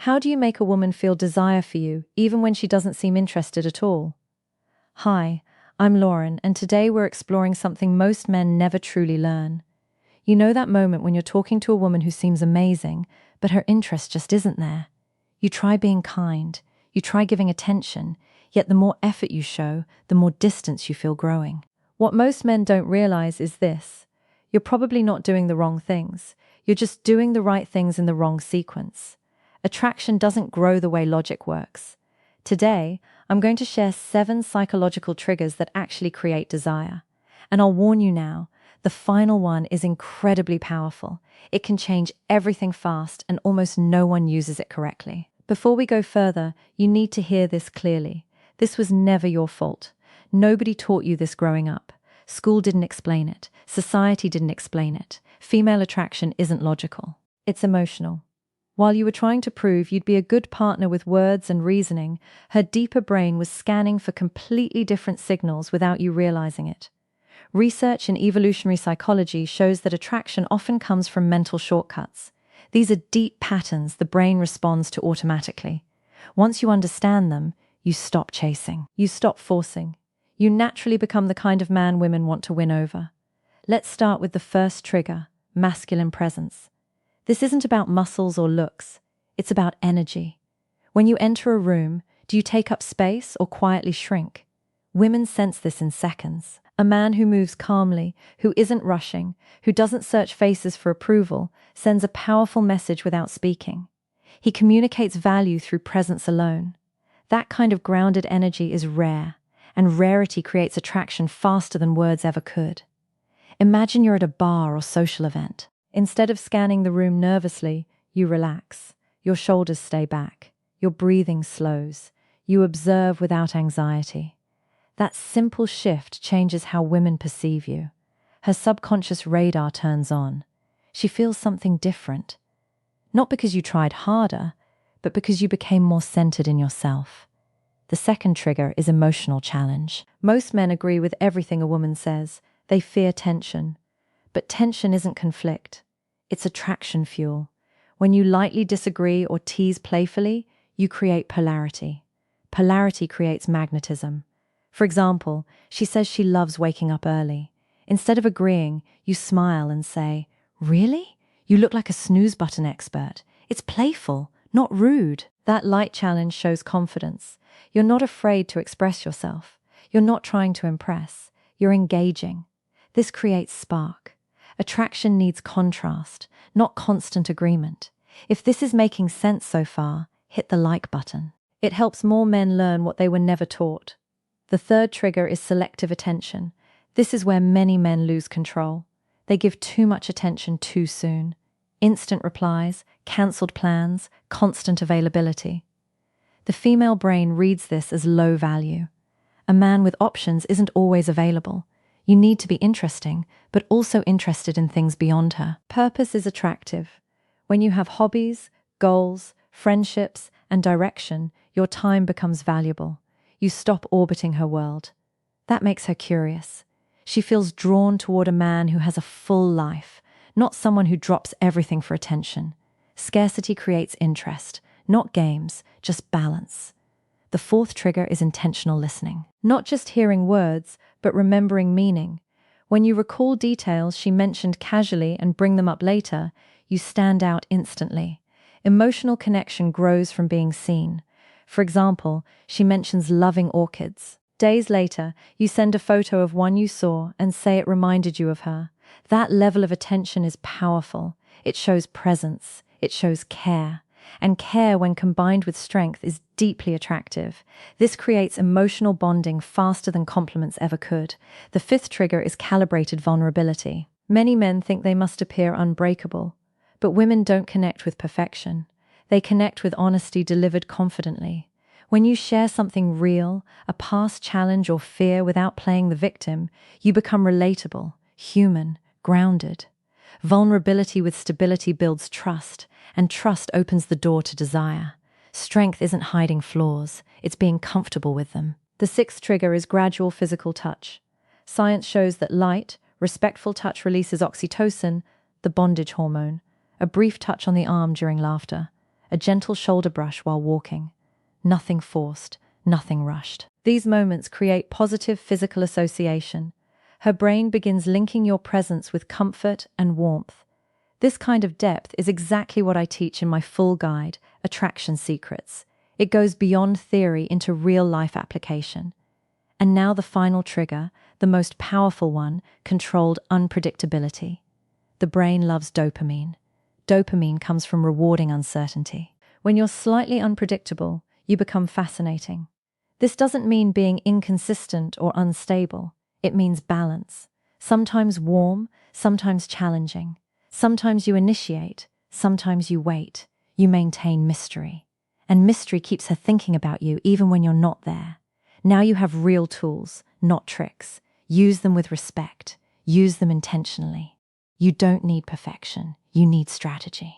How do you make a woman feel desire for you, even when she doesn't seem interested at all? Hi, I'm Lauren, and today we're exploring something most men never truly learn. You know that moment when you're talking to a woman who seems amazing, but her interest just isn't there. You try being kind, you try giving attention, yet the more effort you show, the more distance you feel growing. What most men don't realize is this: you're probably not doing the wrong things, you're just doing the right things in the wrong sequence. Attraction doesn't grow the way logic works. Today, I'm going to share 7 psychological triggers that actually create desire. And I'll warn you now, the final one is incredibly powerful. It can change everything fast, and almost no one uses it correctly. Before we go further, you need to hear this clearly. This was never your fault. Nobody taught you this growing up. School didn't explain it. Society didn't explain it. Female attraction isn't logical. It's emotional. While you were trying to prove you'd be a good partner with words and reasoning, her deeper brain was scanning for completely different signals without you realizing it. Research in evolutionary psychology shows that attraction often comes from mental shortcuts. These are deep patterns the brain responds to automatically. Once you understand them, you stop chasing. You stop forcing. You naturally become the kind of man women want to win over. Let's start with the first trigger: masculine presence. This isn't about muscles or looks. It's about energy. When you enter a room, do you take up space or quietly shrink? Women sense this in seconds. A man who moves calmly, who isn't rushing, who doesn't search faces for approval, sends a powerful message without speaking. He communicates value through presence alone. That kind of grounded energy is rare, and rarity creates attraction faster than words ever could. Imagine you're at a bar or social event. Instead of scanning the room nervously, you relax. Your shoulders stay back. Your breathing slows. You observe without anxiety. That simple shift changes how women perceive you. Her subconscious radar turns on. She feels something different. Not because you tried harder, but because you became more centered in yourself. The second trigger is emotional challenge. Most men agree with everything a woman says. They fear tension. But tension isn't conflict. It's attraction fuel. When you lightly disagree or tease playfully, you create polarity. Polarity creates magnetism. For example, she says she loves waking up early. Instead of agreeing, you smile and say, "Really? You look like a snooze button expert. It's playful, not rude." That light challenge shows confidence. You're not afraid to express yourself. You're not trying to impress. You're engaging. This creates spark. Attraction needs contrast, not constant agreement. If this is making sense so far, hit the like button. It helps more men learn what they were never taught. The third trigger is selective attention. This is where many men lose control. They give too much attention too soon. Instant replies, cancelled plans, constant availability. The female brain reads this as low value. A man with options isn't always available. You need to be interesting, but also interested in things beyond her. Purpose is attractive. When you have hobbies, goals, friendships, and direction, your time becomes valuable. You stop orbiting her world. That makes her curious. She feels drawn toward a man who has a full life, not someone who drops everything for attention. Scarcity creates interest, not games, just balance. The fourth trigger is intentional listening. Not just hearing words, but remembering meaning. When you recall details she mentioned casually and bring them up later, you stand out instantly. Emotional connection grows from being seen. For example, she mentions loving orchids. Days later, you send a photo of one you saw and say it reminded you of her. That level of attention is powerful. It shows presence. It shows care. And care, when combined with strength, is deeply attractive. This creates emotional bonding faster than compliments ever could. The fifth trigger is calibrated vulnerability. Many men think they must appear unbreakable, but women don't connect with perfection. They connect with honesty delivered confidently. When you share something real, a past challenge or fear without playing the victim, you become relatable, human, grounded. Vulnerability with stability builds trust, and trust opens the door to desire. Strength isn't hiding flaws, it's being comfortable with them. The sixth trigger is gradual physical touch. Science shows that light, respectful touch releases oxytocin, the bondage hormone. A brief touch on the arm during laughter, a gentle shoulder brush while walking. Nothing forced, nothing rushed. These moments create positive physical association. Her brain begins linking your presence with comfort and warmth. This kind of depth is exactly what I teach in my full guide, Attraction Secrets. It goes beyond theory into real-life application. And now the final trigger, the most powerful one, controlled unpredictability. The brain loves dopamine. Dopamine comes from rewarding uncertainty. When you're slightly unpredictable, you become fascinating. This doesn't mean being inconsistent or unstable. It means balance. Sometimes warm, sometimes challenging. Sometimes you initiate, sometimes you wait. You maintain mystery. And mystery keeps her thinking about you even when you're not there. Now you have real tools, not tricks. Use them with respect. Use them intentionally. You don't need perfection. You need strategy.